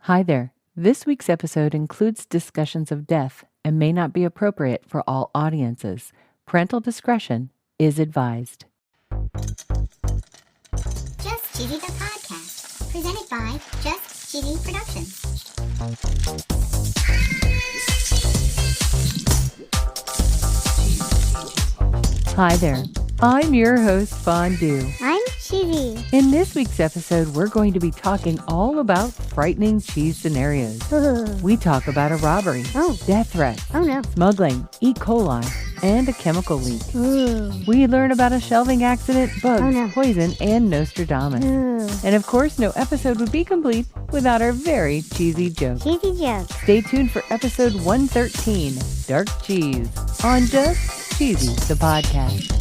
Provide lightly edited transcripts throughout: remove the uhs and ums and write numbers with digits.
Hi there. This week's episode includes discussions of death and may not be appropriate for all audiences. Parental discretion is advised. Just Cheesy the Podcast, presented by Just Cheesy Productions. Hi there. I'm your host, Fondue. I'm Cheesy. In this week's episode, we're going to be talking all about frightening cheese scenarios. We talk about a robbery, death threats, smuggling, e-coli, and a chemical leak. We learn about a shelving accident, bugs, poison, and Nostradamus. And of course, no episode would be complete without our very cheesy joke. Cheesy joke. Stay tuned for episode 113, Dark Cheese, on Just Cheesy, the podcast.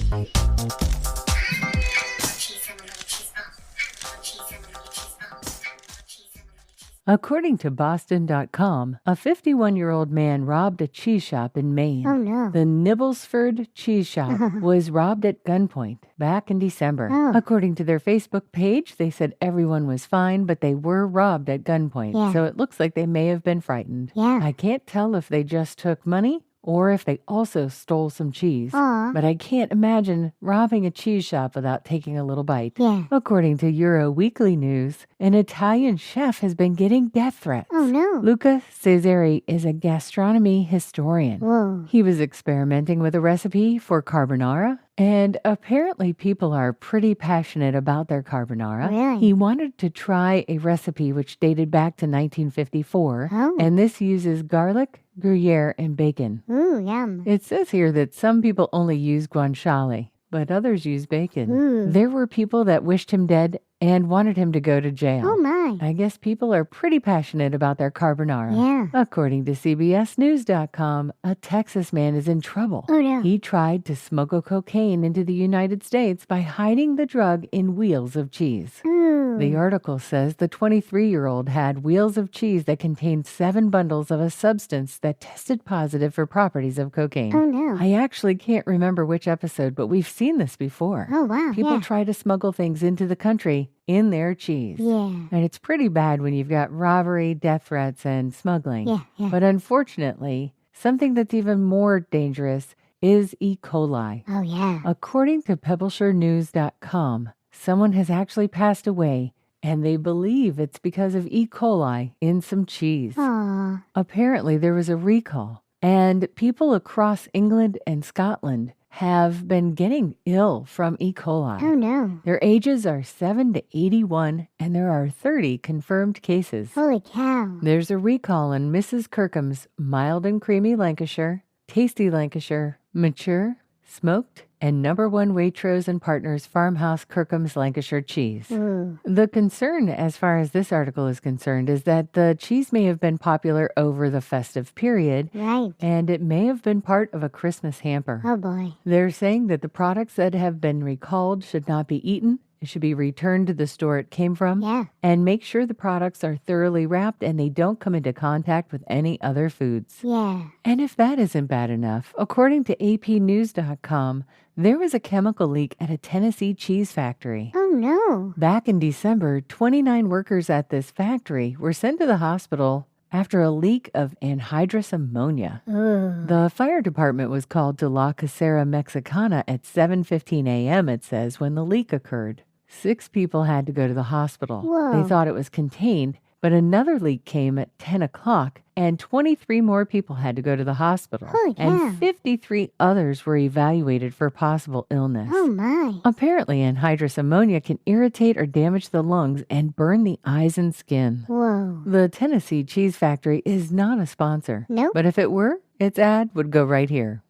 According to Boston.com, a 51-year-old man robbed a cheese shop in Maine. Oh, no. The Nibblesford Cheese Shop was robbed at gunpoint back in December. According to their Facebook page, they said everyone was fine, but they were robbed at gunpoint. So it looks like they may have been frightened. I can't tell if they just took money or if they also stole some cheese. But I can't imagine robbing a cheese shop without taking a little bite. According to Euro Weekly News, an Italian chef has been getting death threats. Oh, no. Luca Cesari is a gastronomy historian. He was experimenting with a recipe for carbonara, and apparently people are pretty passionate about their carbonara. Really? He wanted to try a recipe which dated back to 1954, and this uses garlic, Gruyere, and bacon. Ooh, yum. It says here that some people only use guanciale, but others use bacon. There were people that wished him dead and wanted him to go to jail. Oh, my. I guess people are pretty passionate about their carbonara. According to CBSNews.com, a Texas man is in trouble. Oh, no. He tried to smuggle cocaine into the United States by hiding the drug in wheels of cheese. The article says the 23-year-old had wheels of cheese that contained 7 bundles of a substance that tested positive for properties of cocaine. Oh, no. I actually can't remember which episode, but we've seen this before. Oh, wow. People try to smuggle things into the country in their cheese. And it's pretty bad when you've got robbery, death threats, and smuggling. But unfortunately, something that's even more dangerous is E. coli. Oh, yeah. According to PebbleShoreNews.com, someone has actually passed away, and they believe it's because of E. coli in some cheese. Aw. Apparently, there was a recall, and people across England and Scotland have been getting ill from E. coli. Oh, no. Their ages are 7 to 81, and there are 30 confirmed cases. Holy cow. There's a recall in Mrs. Kirkham's Mild and Creamy Lancashire, Tasty Lancashire, Mature, Smoked, and #1 Waitrose and Partners Farmhouse Kirkham's Lancashire cheese. The concern, as far as this article is concerned, is that the cheese may have been popular over the festive period, and it may have been part of a Christmas hamper. Oh, boy. They're saying that the products that have been recalled should not be eaten. It should be returned to the store it came from. And make sure the products are thoroughly wrapped and they don't come into contact with any other foods. And if that isn't bad enough, according to APnews.com, there was a chemical leak at a Tennessee cheese factory. Oh, no. Back in December, 29 workers at this factory were sent to the hospital after a leak of anhydrous ammonia. The fire department was called to La Casera Mexicana at 7:15 a.m., it says, when the leak occurred. 6 people had to go to the hospital. They thought it was contained, but another leak came at 10 o'clock, and 23 more people had to go to the hospital. Holy cow. And 53 others were evaluated for possible illness. Oh, my. Apparently, anhydrous ammonia can irritate or damage the lungs and burn the eyes and skin. Whoa. The Tennessee Cheese Factory is not a sponsor. Nope. But if it were, its ad would go right here.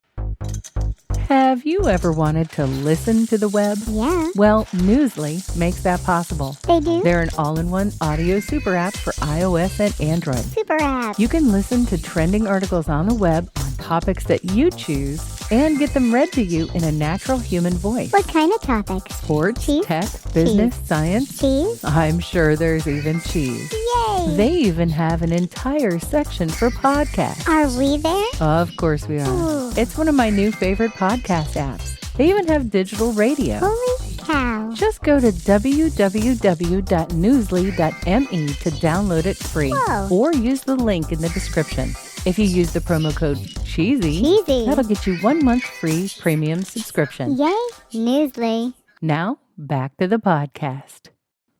Have you ever wanted to listen to the web? Yeah. Well, Newsly makes that possible. They do? They're an all-in-one audio super app for iOS and Android. Super app. You can listen to trending articles on the web on topics that you choose and get them read to you in a natural human voice. What kind of topics? Sports, Cheese? tech, business, science. Cheese? I'm sure there's even cheese. Yay! They even have an entire section for podcasts. Are we there? Of course we are. Ooh. It's one of my new favorite podcast apps. They even have digital radio. Holy cow. Just go to www.newsly.me to download it free. Whoa. Or use the link in the description. If you use the promo code CHEESY, that'll get you 1 month free premium subscription. Yay, Newsly. Now, back to the podcast.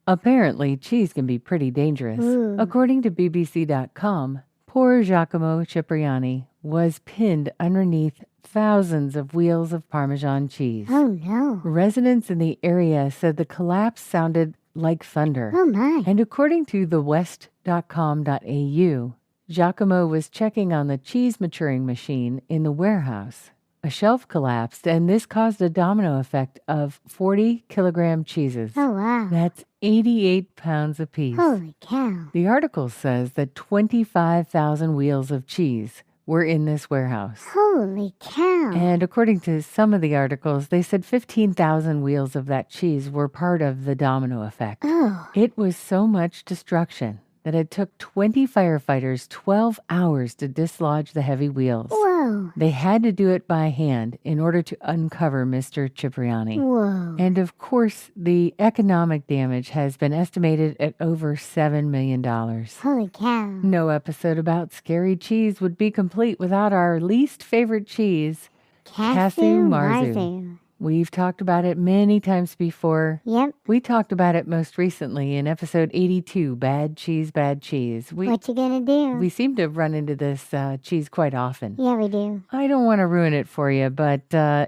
Apparently, cheese can be pretty dangerous. Ooh. According to BBC.com, poor Giacomo Cipriani was pinned underneath thousands of wheels of Parmesan cheese. Oh, no. Residents in the area said the collapse sounded like thunder. Oh, my. And according to thewest.com.au, Giacomo was checking on the cheese maturing machine in the warehouse. A shelf collapsed, and this caused a domino effect of 40-kilogram cheeses. Oh, wow. That's 88 pounds apiece. Holy cow. The article says that 25,000 wheels of cheese were in this warehouse. Holy cow. And according to some of the articles, they said 15,000 wheels of that cheese were part of the domino effect. Oh. It was so much destruction that it took 20 firefighters 12 hours to dislodge the heavy wheels. Whoa. They had to do it by hand in order to uncover Mr. Cipriani. Whoa. And of course, the economic damage has been estimated at over $7 million. Holy cow. No episode about scary cheese would be complete without our least favorite cheese, Casu Marzu. We've talked about it many times before. Yep. We talked about it most recently in episode 82, Bad Cheese, Bad Cheese. What you gonna do? We seem to run into this cheese quite often. Yeah, we do. I don't want to ruin it for you, but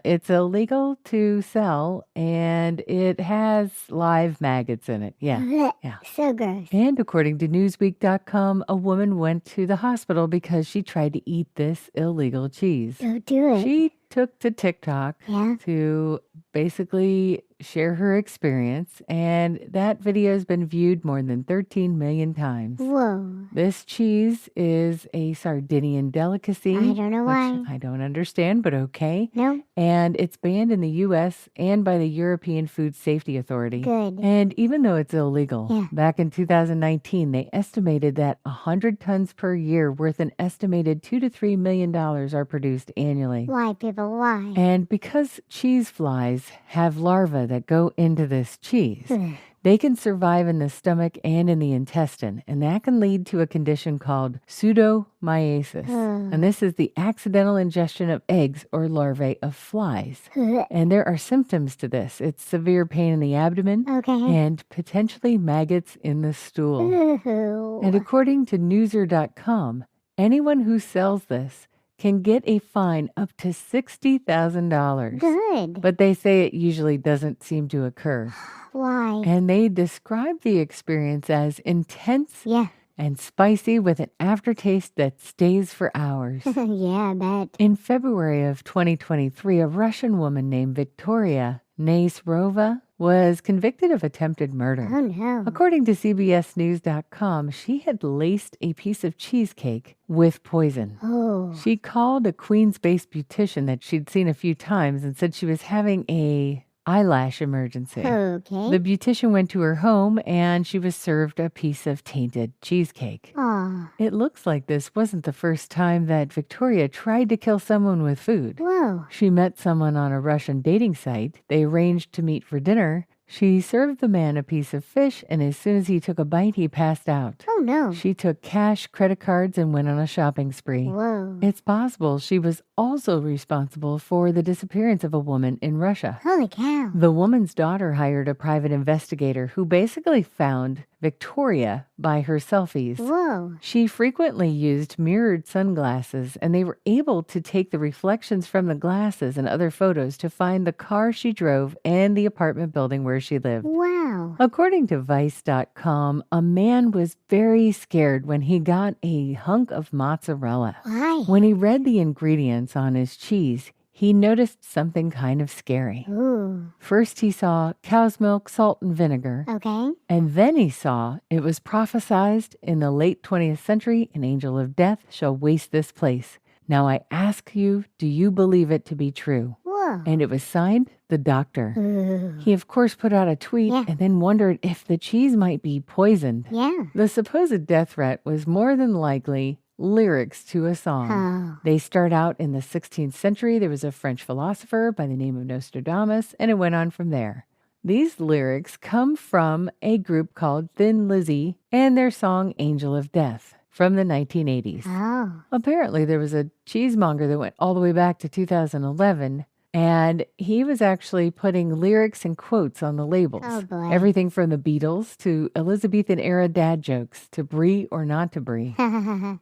it's illegal to sell, and it has live maggots in it. Yeah. Blech. Yeah. So gross. And according to Newsweek.com, a woman went to the hospital because she tried to eat this illegal cheese. Don't do it. She took to TikTok Yeah. to basically share her experience, and that video has been viewed more than 13 million times. Whoa. This cheese is a Sardinian delicacy. I don't know why. Which I don't understand, but okay. No. And it's banned in the U.S. and by the European Food Safety Authority. Good. And even though it's illegal, Yeah. back in 2019, they estimated that 100 tons per year worth an estimated $2 to $3 million are produced annually. Why, people, why? And because cheese flies have larvae that go into this cheese, Ugh. they can survive in the stomach and in the intestine, and that can lead to a condition called pseudomyiasis. And this is the accidental ingestion of eggs or larvae of flies. Ugh. And there are symptoms to this. It's severe pain in the abdomen Okay. and potentially maggots in the stool. Ooh. And according to Newser.com, anyone who sells this can get a fine up to $60,000. Good. But they say it usually doesn't seem to occur. Why? And they describe the experience as intense Yeah. and spicy with an aftertaste that stays for hours. Yeah, I bet. In February of 2023, a Russian woman named Victoria Naisrova was convicted of attempted murder. Oh, no. According to CBSNews.com, she had laced a piece of cheesecake with poison. Oh. She called a Queens-based beautician that she'd seen a few times and said she was having a eyelash emergency. Okay. The beautician went to her home and she was served a piece of tainted cheesecake. Aw. It looks like this wasn't the first time that Victoria tried to kill someone with food. Whoa. She met someone on a Russian dating site. They arranged to meet for dinner. She served the man a piece of fish, and as soon as he took a bite, he passed out. Oh, no. She took cash, credit cards, and went on a shopping spree. Whoa. It's possible she was also responsible for the disappearance of a woman in Russia. Holy cow. The woman's daughter hired a private investigator who basically found Victoria by her selfies. Whoa. She frequently used mirrored sunglasses, and they were able to take the reflections from the glasses and other photos to find the car she drove and the apartment building where she lived. Wow. According to Vice.com, a man was very scared when he got a hunk of mozzarella. Why? When he read the ingredients on his cheese, he noticed something kind of scary. Ooh. First, he saw cow's milk, salt, and vinegar. Okay. And then he saw it was prophesied in the late 20th century, an angel of death shall waste this place. Now I ask you, do you believe it to be true? Whoa. And it was signed, the doctor. Ooh. He, of course, put out a tweet Yeah. and then wondered if the cheese might be poisoned. Yeah. The supposed death threat was more than likely lyrics to a song. Oh. They start out in the 16th century. There was a French philosopher by the name of Nostradamus, and it went on from there. These lyrics come from a group called Thin Lizzy and their song Angel of Death from the 1980s. Oh. Apparently, there was a cheesemonger that went all the way back to 2011, and he was actually putting lyrics and quotes on the labels. Oh, boy. Everything from the Beatles to Elizabethan-era dad jokes to brie or not to brie.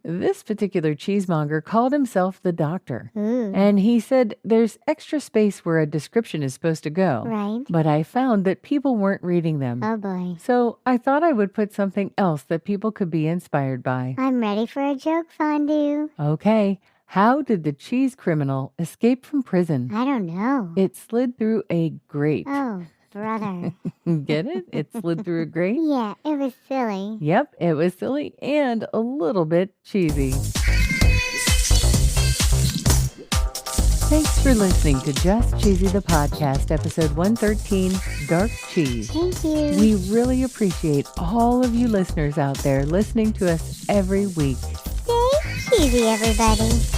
This particular cheesemonger called himself the Doctor. Ooh. And he said there's extra space where a description is supposed to go. Right. But I found that people weren't reading them. Oh, boy. So I thought I would put something else that people could be inspired by. I'm ready for a joke, Fondue. Okay. How did the cheese criminal escape from prison? I don't know. It slid through a grate. Oh, brother. Get it? It slid through a grate? Yeah, it was silly. Yep, it was silly and a little bit cheesy. Thanks for listening to Just Cheesy the Podcast, episode 113, Dark Cheese. Thank you. We really appreciate all of you listeners out there listening to us every week. Stay cheesy, everybody.